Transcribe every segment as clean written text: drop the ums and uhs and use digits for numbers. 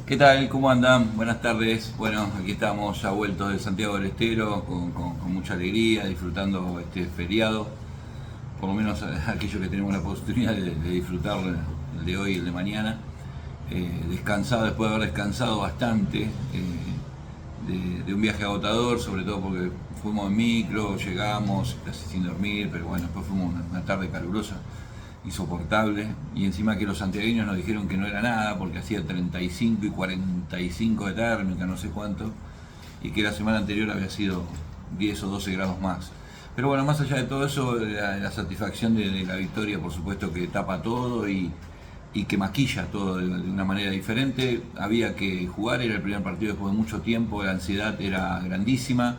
¿Qué tal? ¿Cómo andan? Buenas tardes. Bueno, aquí estamos ya vueltos de Santiago del Estero con mucha alegría, disfrutando este feriado, por lo menos aquellos que tenemos la oportunidad de disfrutar el de hoy y el de mañana. Descansado, después de haber descansado bastante de un viaje agotador, sobre todo porque fuimos en micro, llegamos casi sin dormir, pero bueno, después fuimos una tarde calurosa, insoportable, y encima que los santiagueños nos dijeron que no era nada porque hacía 35 y 45 de térmica, no sé cuánto, y que la semana anterior había sido 10 o 12 grados más. Pero bueno, más allá de todo eso, la satisfacción de la victoria, por supuesto que tapa todo y que maquilla todo de una manera diferente. Había que jugar, era el primer partido después de mucho tiempo, la ansiedad era grandísima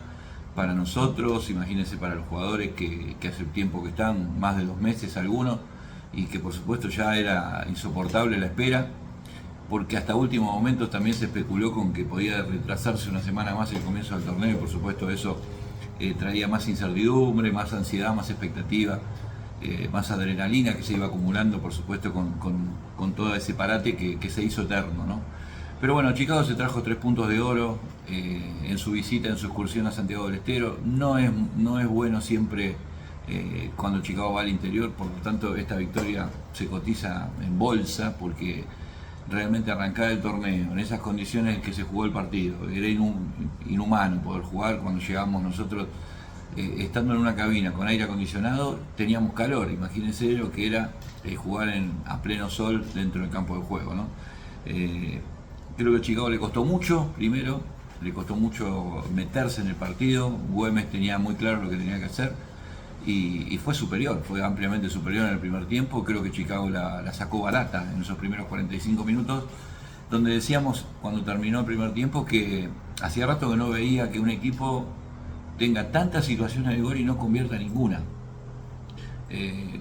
para nosotros, imagínense para los jugadores que hace tiempo que están, más de 2 meses algunos, y que por supuesto ya era insoportable la espera, porque hasta últimos momentos también se especuló con que podía retrasarse una semana más el comienzo del torneo, y por supuesto eso traía más incertidumbre, más ansiedad, más expectativa, más adrenalina que se iba acumulando, por supuesto, con todo ese parate que se hizo eterno, ¿no? Pero bueno, Chicago se trajo 3 puntos de oro en su visita, en su excursión a Santiago del Estero. No es bueno siempre cuando Chicago va al interior, por lo tanto esta victoria se cotiza en bolsa porque realmente arrancar el torneo en esas condiciones en que se jugó el partido, era inhumano poder jugar cuando llegamos nosotros estando en una cabina con aire acondicionado, teníamos calor, imagínense lo que era jugar a pleno sol dentro del campo de juego, ¿no? Eh, Creo que a Chicago le costó mucho, primero, le costó mucho meterse en el partido, Güemes tenía muy claro lo que tenía que hacer y fue superior, fue ampliamente superior en el primer tiempo. Creo que Chicago la sacó barata en esos primeros 45 minutos, donde decíamos cuando terminó el primer tiempo que hacía rato que no veía que un equipo tenga tantas situaciones de gol y no convierta ninguna.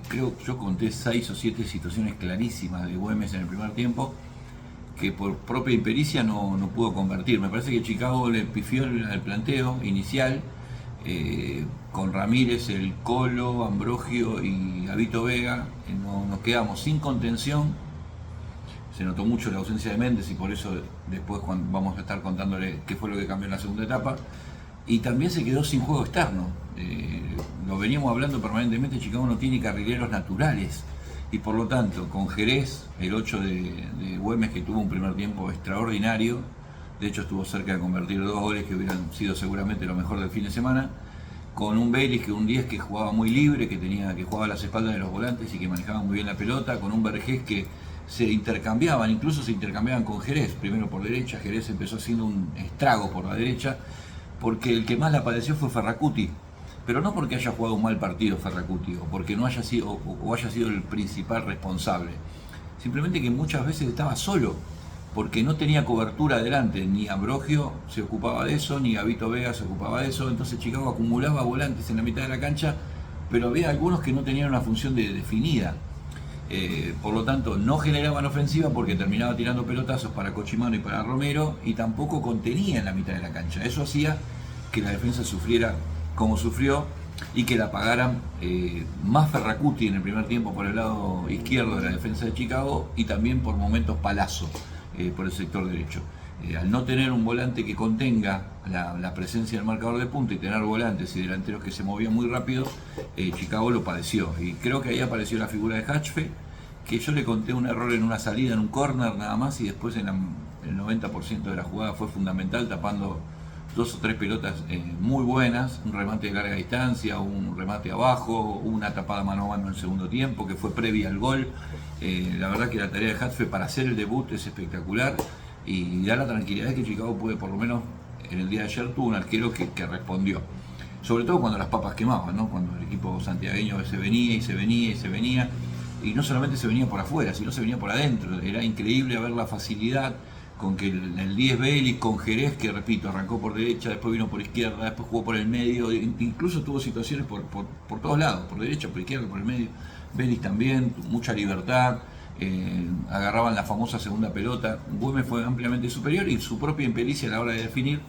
Creo que yo conté 6 o 7 situaciones clarísimas de Güemes en el primer tiempo que por propia impericia no pudo convertir. Me parece que Chicago le pifió el planteo inicial con Ramírez, el Colo, Ambrogio y Gabito Vega. Nos quedamos sin contención. Se notó mucho la ausencia de Méndez y por eso después cuando vamos a estar contándole qué fue lo que cambió en la segunda etapa. Y también se quedó sin juego externo. Lo veníamos hablando permanentemente, Chicago no tiene carrileros naturales. Y por lo tanto, con Jerez, el 8 de Güemes, que tuvo un primer tiempo extraordinario, de hecho estuvo cerca de convertir 2 goles que hubieran sido seguramente lo mejor del fin de semana, con un Vélez que un 10 que jugaba muy libre, que jugaba a las espaldas de los volantes y que manejaba muy bien la pelota, con un Vergés que incluso se intercambiaban con Jerez, primero por derecha. Jerez empezó haciendo un estrago por la derecha, porque el que más la padeció fue Ferracuti, pero no porque haya jugado un mal partido Ferracuti o porque no haya sido o haya sido el principal responsable, simplemente que muchas veces estaba solo porque no tenía cobertura adelante, ni Ambrogio se ocupaba de eso, ni Gabito Vega se ocupaba de eso, entonces Chicago acumulaba volantes en la mitad de la cancha, pero había algunos que no tenían una función definida. Por lo tanto, no generaban ofensiva porque terminaba tirando pelotazos para Cochimano y para Romero y tampoco contenía en la mitad de la cancha. Eso hacía que la defensa sufriera como sufrió y que la pagaran más Ferracuti en el primer tiempo por el lado izquierdo de la defensa de Chicago y también por momentos Palazzo por el sector derecho. Al no tener un volante que contenga la presencia del marcador de punta y tener volantes y delanteros que se movían muy rápido, Chicago lo padeció. Y creo que ahí apareció la figura de Hatchfe, que yo le conté un error en una salida, en un córner nada más, y después en el 90% de la jugada fue fundamental, tapando 2 o 3 pelotas muy buenas, un remate de larga distancia, un remate abajo, una tapada mano a mano en el segundo tiempo, que fue previa al gol. La verdad que la tarea de Hatchfe para hacer el debut es espectacular y da la tranquilidad de que Chicago puede, por lo menos en el día de ayer, tuvo un arquero que respondió. Sobre todo cuando las papas quemaban, ¿no? Cuando el equipo santiagueño se venía y se venía y se venía, y no solamente se venía por afuera, sino se venía por adentro. Era increíble ver la facilidad con que el 10 Vélez, con Jerez, que repito, arrancó por derecha, después vino por izquierda, después jugó por el medio, incluso tuvo situaciones por todos lados, por derecha, por izquierda, por el medio. Vélez también, mucha libertad, agarraban la famosa segunda pelota. Güemes fue ampliamente superior y su propia impericia a la hora de definir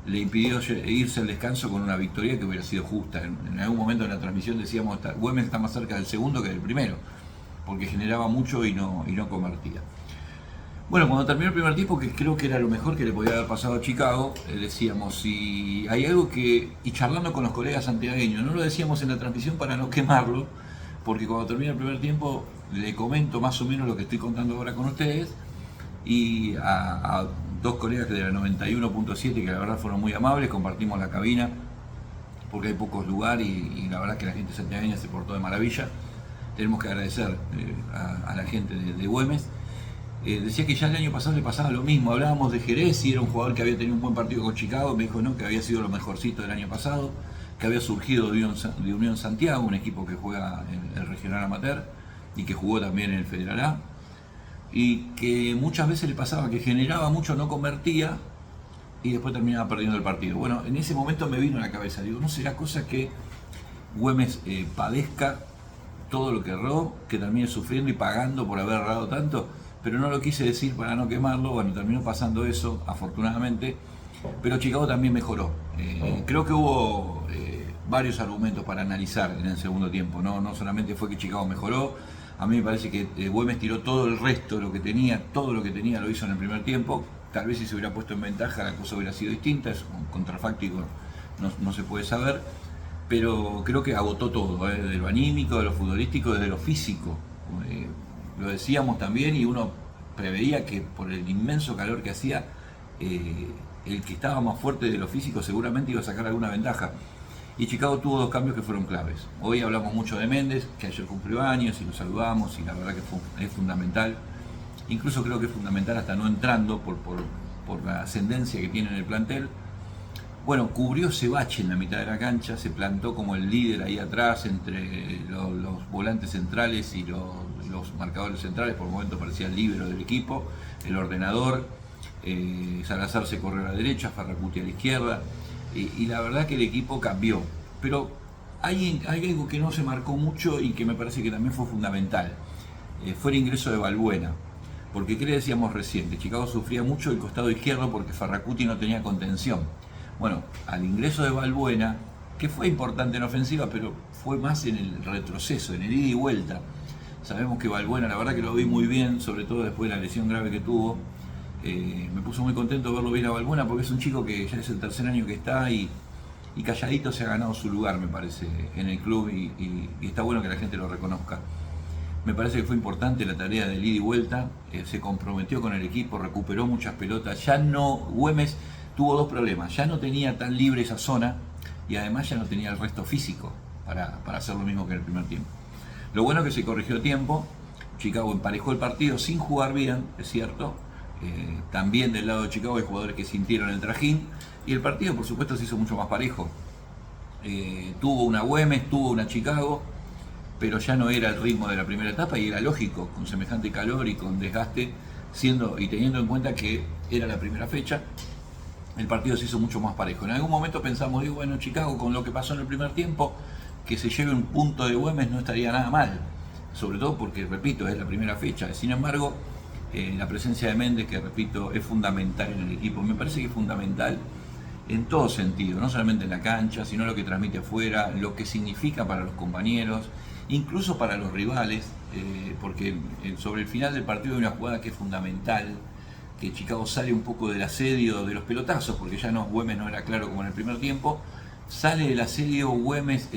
le impidió irse al descanso con una victoria que hubiera sido justa. En algún momento de la transmisión decíamos que Güemes está más cerca del segundo que del primero, porque generaba mucho y no convertía. Bueno, cuando terminó el primer tiempo, que creo que era lo mejor que le podía haber pasado a Chicago, decíamos, si hay algo que, y charlando con los colegas santiagueños, no lo decíamos en la transmisión para no quemarlo, porque cuando termina el primer tiempo le comento más o menos lo que estoy contando ahora con ustedes, y a dos colegas de la 91.7, que la verdad fueron muy amables, compartimos la cabina, porque hay pocos lugares y la verdad que la gente santiagueña se portó de maravilla. Tenemos que agradecer a la gente de Güemes. Decía que ya el año pasado le pasaba lo mismo, hablábamos de Jerez y era un jugador que había tenido un buen partido con Chicago, me dijo no, que había sido lo mejorcito del año pasado, que había surgido de Unión Santiago, un equipo que juega en el regional amateur y que jugó también en el Federal A, y que muchas veces le pasaba que generaba mucho, no convertía y después terminaba perdiendo el partido. Bueno, en ese momento me vino a la cabeza, digo, ¿no será cosa que Güemes padezca todo lo que erró, que termine sufriendo y pagando por haber errado tanto? Pero no lo quise decir para no quemarlo. Bueno, terminó pasando eso, afortunadamente, pero Chicago también mejoró. Creo que hubo varios argumentos para analizar en el segundo tiempo, no solamente fue que Chicago mejoró. A mí me parece que Güemes tiró todo el resto de lo que tenía, todo lo que tenía lo hizo en el primer tiempo. Tal vez si se hubiera puesto en ventaja la cosa hubiera sido distinta, es un contrafáctico, no se puede saber, pero creo que agotó todo, de lo anímico, de lo futbolístico, desde lo físico. Lo decíamos también y uno preveía que por el inmenso calor que hacía, el que estaba más fuerte de lo físico seguramente iba a sacar alguna ventaja. Y Chicago tuvo dos cambios que fueron claves. Hoy hablamos mucho de Méndez, que ayer cumplió años y lo saludamos y la verdad que es fundamental. Incluso creo que es fundamental hasta no entrando por la ascendencia que tiene en el plantel. Bueno, cubrió ese bache en la mitad de la cancha, se plantó como el líder ahí atrás entre los volantes centrales y los marcadores centrales. Por el momento parecía el líbero del equipo, el ordenador. Salazar se corrió a la derecha, Ferracuti a la izquierda, y la verdad que el equipo cambió. Pero hay algo que no se marcó mucho y que me parece que también fue fundamental. Fue el ingreso de Balbuena. Porque, ¿qué le decíamos recién? Que Chicago sufría mucho el costado izquierdo porque Ferracuti no tenía contención. Bueno, al ingreso de Balbuena, que fue importante en ofensiva, pero fue más en el retroceso, en el ida y vuelta. Sabemos que Balbuena, la verdad que lo vi muy bien, sobre todo después de la lesión grave que tuvo. Me puso muy contento verlo bien a Balbuena porque es un chico que ya es el tercer año que está y calladito se ha ganado su lugar, me parece, en el club y está bueno que la gente lo reconozca. Me parece que fue importante la tarea del ida y vuelta, se comprometió con el equipo, recuperó muchas pelotas. Ya no, Güemes tuvo dos problemas, ya no tenía tan libre esa zona y además ya no tenía el resto físico para hacer lo mismo que en el primer tiempo. Lo bueno es que se corrigió a tiempo, Chicago emparejó el partido sin jugar bien, es cierto. También del lado de Chicago hay jugadores que sintieron el trajín y el partido por supuesto se hizo mucho más parejo. Tuvo una Güemes, tuvo una Chicago, pero ya no era el ritmo de la primera etapa y era lógico, con semejante calor y con desgaste, siendo y teniendo en cuenta que era la primera fecha, el partido se hizo mucho más parejo. En algún momento pensamos, digo, bueno, Chicago con lo que pasó en el primer tiempo, que se lleve un punto de Güemes no estaría nada mal, sobre todo porque, repito, es la primera fecha. Sin embargo, la presencia de Méndez, que repito, es fundamental en el equipo, me parece que es fundamental en todo sentido, no solamente en la cancha, sino lo que transmite afuera, lo que significa para los compañeros, incluso para los rivales, porque sobre el final del partido hay una jugada que es fundamental, que Chicago sale un poco del asedio de los pelotazos, porque ya Güemes no era claro como en el primer tiempo, sale del asedio Güemes,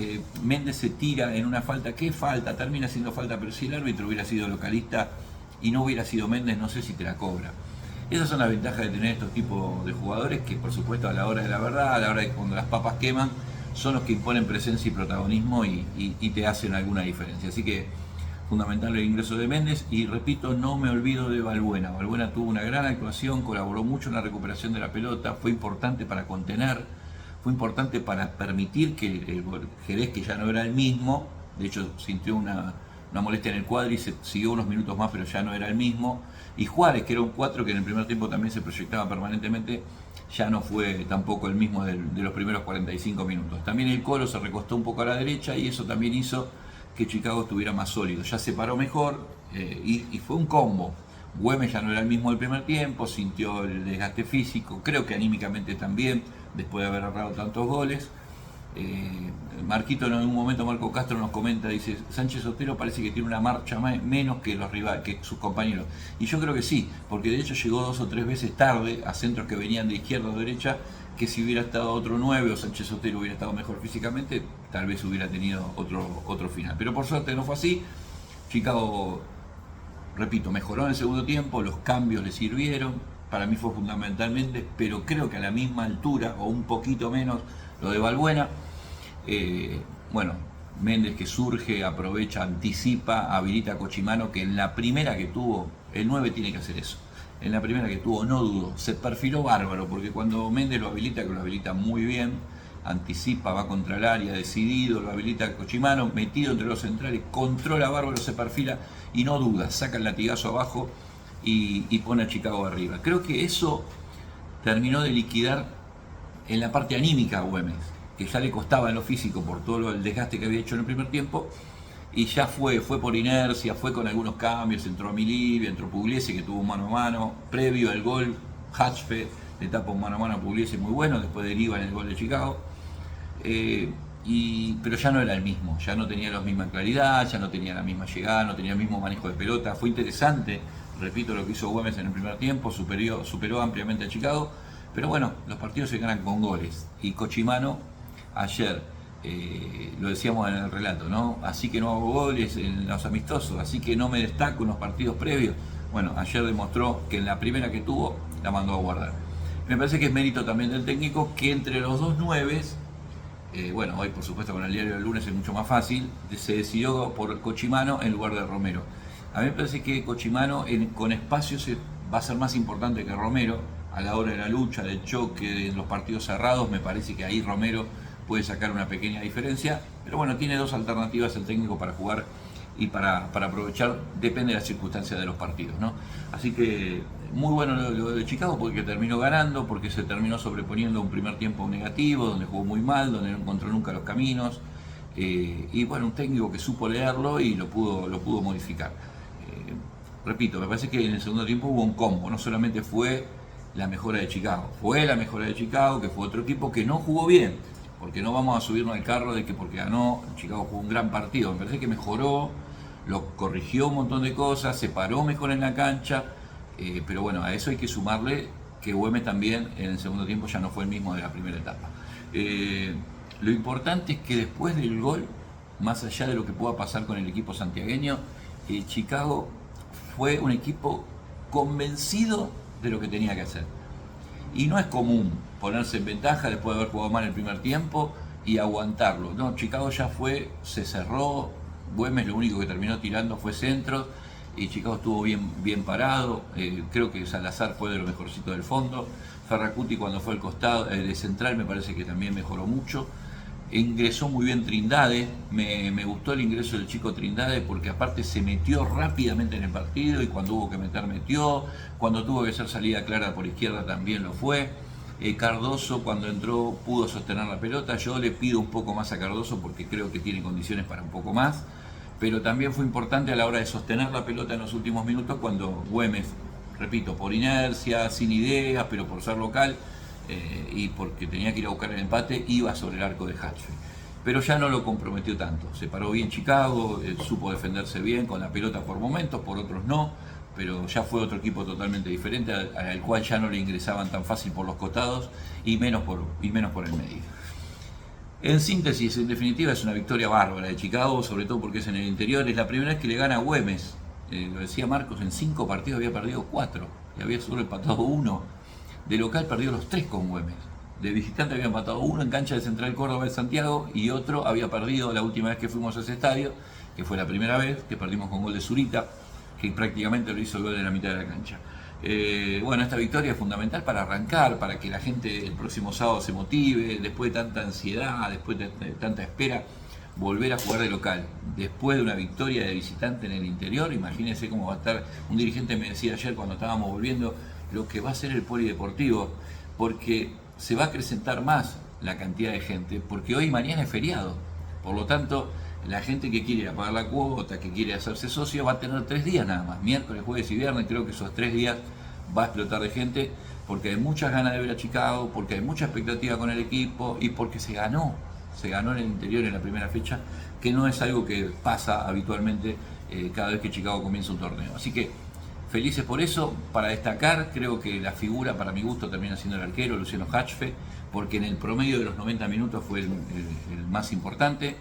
Méndez se tira en una falta, ¿qué falta? Termina siendo falta, pero si el árbitro hubiera sido localista y no hubiera sido Méndez, no sé si te la cobra. Esas son las ventajas de tener estos tipos de jugadores que, por supuesto, a la hora de la verdad, a la hora de cuando las papas queman, son los que imponen presencia y protagonismo y te hacen alguna diferencia. Así que fundamental el ingreso de Méndez y repito, no me olvido de Balbuena. Balbuena tuvo una gran actuación, colaboró mucho en la recuperación de la pelota, fue importante para contener, fue importante para permitir que el Jerez, que ya no era el mismo, de hecho sintió una molestia en el cuadro y se siguió unos minutos más, pero ya no era el mismo. Y Juárez, que era un 4 que en el primer tiempo también se proyectaba permanentemente, ya no fue tampoco el mismo de los primeros 45 minutos. También el Colo se recostó un poco a la derecha y eso también hizo que Chicago estuviera más sólido. Ya se paró mejor y fue un combo. Güemes ya no era el mismo del primer tiempo, sintió el desgaste físico, creo que anímicamente también, después de haber errado tantos goles. Marquito, en un momento Marco Castro nos comenta, dice, Sánchez Sotero parece que tiene una marcha menos que los rivales, que sus compañeros. Y yo creo que sí, porque de hecho llegó 2 o 3 veces tarde a centros que venían de izquierda o derecha, que si hubiera estado otro 9 o Sánchez Sotero hubiera estado mejor físicamente, tal vez hubiera tenido otro final. Pero por suerte no fue así. Chicago, repito, mejoró en el segundo tiempo, los cambios le sirvieron, para mí fue fundamentalmente, pero creo que a la misma altura o un poquito menos lo de Balbuena. Bueno, Méndez que surge, aprovecha, anticipa, habilita a Cochimano, que en la primera que tuvo, el 9 tiene que hacer eso. En la primera que tuvo no dudó, se perfiló bárbaro, porque cuando Méndez lo habilita, que lo habilita muy bien, anticipa, va contra el área, decidido, lo habilita a Cochimano, metido entre los centrales, controla bárbaro, se perfila y no duda, saca el latigazo abajo y pone a Chicago arriba. Creo que eso terminó de liquidar en la parte anímica a Güemes, que ya le costaba en lo físico por todo el desgaste que había hecho en el primer tiempo, y ya fue por inercia, fue con algunos cambios, entró a Milivia, entró Pugliese que tuvo un mano a mano, previo al gol, Hatchfe le tapa un mano a mano a Pugliese muy bueno, después deriva en el gol de Chicago, pero ya no era el mismo, ya no tenía la misma claridad, ya no tenía la misma llegada, no tenía el mismo manejo de pelota. Fue interesante, repito, lo que hizo Güemes en el primer tiempo, superó ampliamente a Chicago, pero bueno, los partidos se ganan con goles, y Cochimano ayer, lo decíamos en el relato, ¿no? Así que no hago goles en los amistosos, así que no me destaco en los partidos previos. Bueno, ayer demostró que en la primera que tuvo la mandó a guardar. Me parece que es mérito también del técnico que entre los dos nueves, bueno, hoy por supuesto con el diario del lunes es mucho más fácil, se decidió por Cochimano en lugar de Romero. A mí me parece que Cochimano con espacios va a ser más importante que Romero a la hora de la lucha, del choque, de los partidos cerrados. Me parece que ahí Romero puede sacar una pequeña diferencia, pero bueno, tiene dos alternativas el técnico para jugar y para aprovechar, depende de las circunstancias de los partidos, ¿no? Así que muy bueno lo de Chicago, porque terminó ganando, porque se terminó sobreponiendo a un primer tiempo negativo, donde jugó muy mal, donde no encontró nunca los caminos, y bueno, un técnico que supo leerlo y lo pudo modificar. Repito, me parece que en el segundo tiempo hubo un combo, no solamente fue la mejora de Chicago, que fue otro equipo que no jugó bien, porque no vamos a subirnos al carro de que porque ganó, Chicago jugó un gran partido. Me parece que mejoró, lo corrigió un montón de cosas, se paró mejor en la cancha, pero bueno, a eso hay que sumarle que Güemes también en el segundo tiempo ya no fue el mismo de la primera etapa. Lo importante es que después del gol, más allá de lo que pueda pasar con el equipo santiagueño, Chicago fue un equipo convencido de lo que tenía que hacer. Y no es común ponerse en ventaja después de haber jugado mal el primer tiempo y aguantarlo. No, Chicago ya se cerró, Güemes lo único que terminó tirando fue centros y Chicago estuvo bien parado. Creo que Salazar fue de lo mejorcito del fondo. Ferracuti cuando fue al costado, de central, me parece que también mejoró mucho. Ingresó muy bien Trindade, me gustó el ingreso del chico Trindade porque aparte se metió rápidamente en el partido y cuando hubo que meter metió, cuando tuvo que ser salida clara por izquierda también lo fue. Cardoso cuando entró pudo sostener la pelota, yo le pido un poco más a Cardoso porque creo que tiene condiciones para un poco más, pero también fue importante a la hora de sostener la pelota en los últimos minutos cuando Güemes, repito, por inercia, sin ideas, pero por ser local, y porque tenía que ir a buscar el empate, iba sobre el arco de Hatchfield. Pero ya no lo comprometió tanto, se paró bien Chicago, supo defenderse bien con la pelota por momentos, por otros no, pero ya fue otro equipo totalmente diferente al cual ya no le ingresaban tan fácil por los costados y menos por el medio. En síntesis, en definitiva, es una victoria bárbara de Chicago, sobre todo porque es en el interior, es la primera vez que le gana a Güemes. Lo decía Marcos, en 5 partidos había perdido 4 y había solo empatado 1. De local perdió los 3 con Güemes. De visitante había empatado 1 en cancha de Central Córdoba de Santiago y otro había perdido la última vez que fuimos a ese estadio, que fue la primera vez que perdimos con gol de Zurita, que prácticamente lo hizo el gol de la mitad de la cancha. Bueno, esta victoria es fundamental para arrancar, para que la gente el próximo sábado se motive, después de tanta ansiedad, después de tanta espera, volver a jugar de local. Después de una victoria de visitante en el interior, imagínense cómo va a estar. Un dirigente me decía ayer cuando estábamos volviendo lo que va a ser el polideportivo, porque se va a acrecentar más la cantidad de gente, porque hoy y mañana es feriado. Por lo tanto, la gente que quiere ir a pagar la cuota, que quiere hacerse socio, va a tener 3 días nada más, miércoles, jueves y viernes. Creo que esos 3 días va a explotar de gente, porque hay muchas ganas de ver a Chicago, porque hay mucha expectativa con el equipo y porque se ganó. se ganó en el interior en la primera fecha, que no es algo que pasa habitualmente cada vez que Chicago comienza un torneo. Así que felices por eso. Para destacar, creo que la figura para mi gusto termina siendo el arquero Luciano Hachfe, porque en el promedio de los 90 minutos fue el más importante.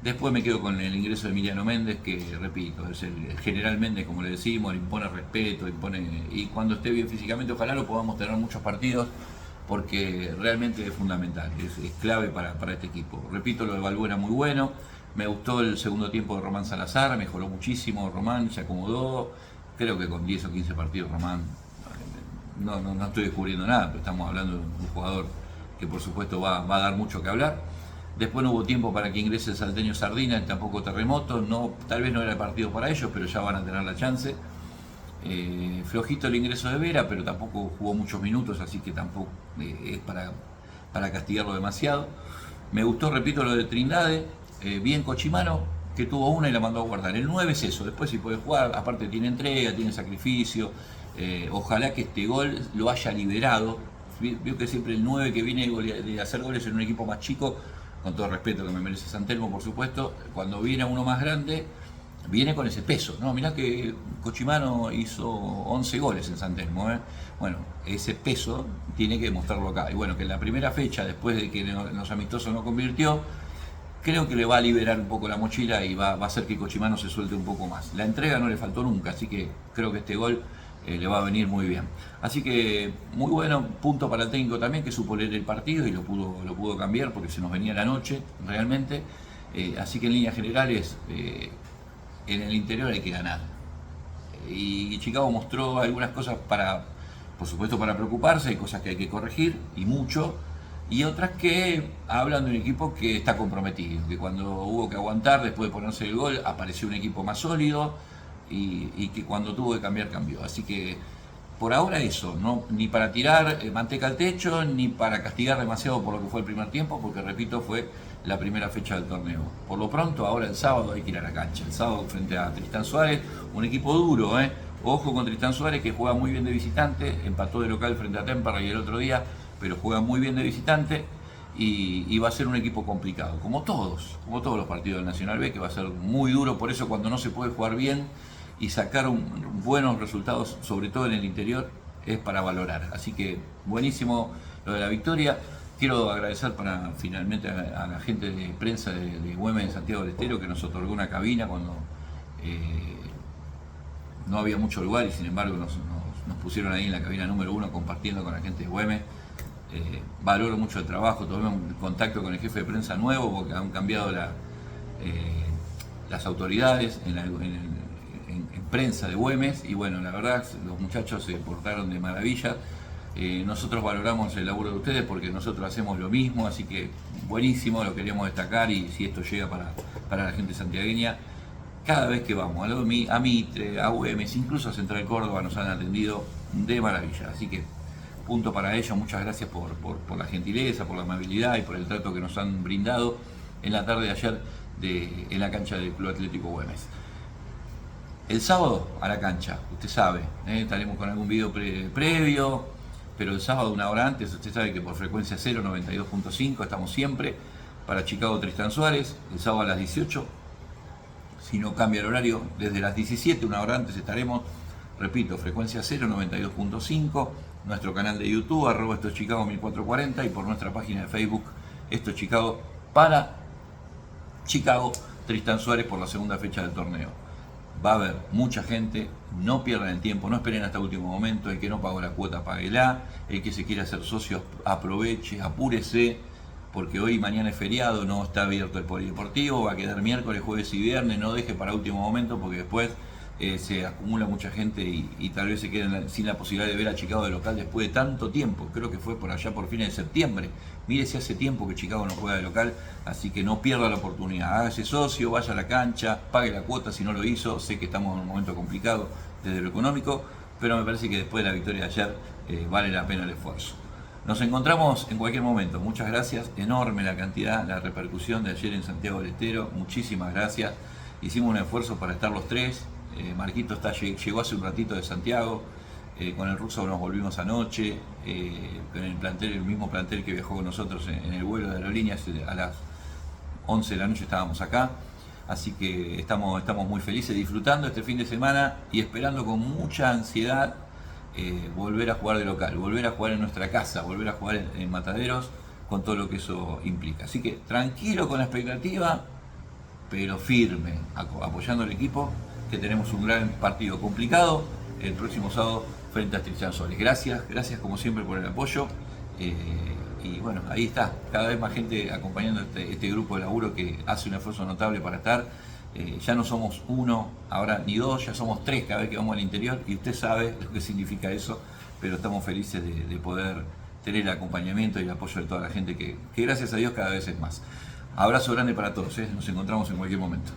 Después me quedo con el ingreso de Emiliano Méndez, que repito, es el general Méndez, como le decimos, impone respeto, y cuando esté bien físicamente, ojalá lo podamos tener muchos partidos, porque realmente es fundamental, es clave para este equipo. Repito, lo de Balbuena muy bueno, me gustó el segundo tiempo de Román Salazar, mejoró muchísimo, Román se acomodó, creo que con 10 o 15 partidos Román, no estoy descubriendo nada, pero estamos hablando de un jugador que por supuesto va a dar mucho que hablar. Después no hubo tiempo para que ingrese el salteño Sardina, tampoco Terremoto, tal vez no era el partido para ellos, pero ya van a tener la chance. Flojito el ingreso de Vera, pero tampoco jugó muchos minutos, así que tampoco es para castigarlo demasiado. Me gustó, repito, lo de Trindade, bien Cochimano, que tuvo una y la mandó a guardar. El 9 es eso, después si puede jugar, aparte tiene entrega, tiene sacrificio, ojalá que este gol lo haya liberado. Veo que siempre el 9 que viene de hacer goles en un equipo más chico, con todo el respeto que me merece San Telmo, por supuesto, cuando viene a uno más grande, viene con ese peso, ¿no? Mirá que Cochimano hizo 11 goles en San Telmo, ¿eh? Bueno, ese peso tiene que demostrarlo acá. Y bueno, que en la primera fecha, después de que en los amistosos no convirtió, creo que le va a liberar un poco la mochila y va a hacer que Cochimano se suelte un poco más. La entrega no le faltó nunca, así que creo que este gol le va a venir muy bien. Así que muy bueno, punto para el técnico también, que supo leer el partido y lo pudo cambiar porque se nos venía la noche realmente. Así que en líneas generales, en el interior hay que ganar. Y Chicago mostró algunas cosas por supuesto para preocuparse, hay cosas que hay que corregir y mucho, y otras que hablan de un equipo que está comprometido, que cuando hubo que aguantar después de ponerse el gol apareció un equipo más sólido, y que cuando tuvo que cambiar, cambió. Así que por ahora eso, ¿no? Ni para tirar manteca al techo, ni para castigar demasiado por lo que fue el primer tiempo, porque repito, fue la primera fecha del torneo. Por lo pronto, ahora el sábado hay que ir a la cancha. El sábado frente a Tristán Suárez, un equipo duro, ¿eh? Ojo con Tristán Suárez, que juega muy bien de visitante, empató de local frente a Temperley el otro día, pero juega muy bien de visitante. Y va a ser un equipo complicado, como todos los partidos del Nacional B, que va a ser muy duro. Por eso cuando no se puede jugar bien y sacar buenos resultados, sobre todo en el interior, es para valorar. Así que buenísimo lo de la victoria. Quiero agradecer finalmente a la gente de prensa de Güemes en Santiago del Estero, que nos otorgó una cabina cuando no había mucho lugar, y sin embargo nos pusieron ahí en la cabina número 1 compartiendo con la gente de Güemes. Valoro mucho el trabajo, tuve un contacto con el jefe de prensa nuevo porque han cambiado las autoridades en prensa de Güemes, y bueno, la verdad los muchachos se portaron de maravilla. Nosotros valoramos el laburo de ustedes porque nosotros hacemos lo mismo, así que buenísimo, lo queríamos destacar, y si esto llega para la gente santiagueña, cada vez que vamos a Mitre, a Güemes, incluso a Central Córdoba, nos han atendido de maravilla. Así que punto para ellos, muchas gracias por la gentileza, por la amabilidad y por el trato que nos han brindado en la tarde de ayer en la cancha del Club Atlético Güemes. El sábado a la cancha, usted sabe, estaremos con algún video previo, pero el sábado una hora antes, usted sabe que por frecuencia 0, 92.5 estamos siempre para Chicago Tristán Suárez, el sábado a las 18, si no cambia el horario, desde las 17, una hora antes estaremos, repito, frecuencia 0, 92.5, nuestro canal de YouTube, @Esto es Chicago 1440, y por nuestra página de Facebook, Esto es Chicago, para Chicago Tristán Suárez por la segunda fecha del torneo. Va a haber mucha gente, no pierdan el tiempo, no esperen hasta el último momento. El que no pagó la cuota, páguela. El que se quiera hacer socio, aproveche, apúrese, porque hoy y mañana es feriado, no está abierto el polideportivo, va a quedar miércoles, jueves y viernes. No deje para último momento, porque después se acumula mucha gente y tal vez se queden sin la posibilidad de ver a Chicago de local después de tanto tiempo. Creo que fue por allá por fines de septiembre. Mire si hace tiempo que Chicago no juega de local, así que no pierda la oportunidad. Hágase socio, vaya a la cancha, pague la cuota si no lo hizo. Sé que estamos en un momento complicado desde lo económico, pero me parece que después de la victoria de ayer vale la pena el esfuerzo. Nos encontramos en cualquier momento. Muchas gracias. Enorme la cantidad, la repercusión de ayer en Santiago del Estero. Muchísimas gracias. Hicimos un esfuerzo para estar los tres. Marquito llegó hace un ratito de Santiago, con el ruso nos volvimos anoche, con el mismo plantel que viajó con nosotros en el vuelo de aerolíneas a las 11 de la noche estábamos acá. Así que estamos muy felices disfrutando este fin de semana y esperando con mucha ansiedad volver a jugar de local, volver a jugar en nuestra casa, volver a jugar en Mataderos, con todo lo que eso implica. Así que tranquilo con la expectativa, pero firme, apoyando al equipo, que tenemos un gran partido complicado el próximo sábado frente a Tristan Soles. Gracias como siempre por el apoyo. Y bueno, ahí está, cada vez más gente acompañando este grupo de laburo que hace un esfuerzo notable para estar. Ya no somos uno, ahora ni dos, ya somos tres cada vez que vamos al interior, y usted sabe lo que significa eso, pero estamos felices de poder tener el acompañamiento y el apoyo de toda la gente que gracias a Dios cada vez es más. Abrazo grande para todos, nos encontramos en cualquier momento.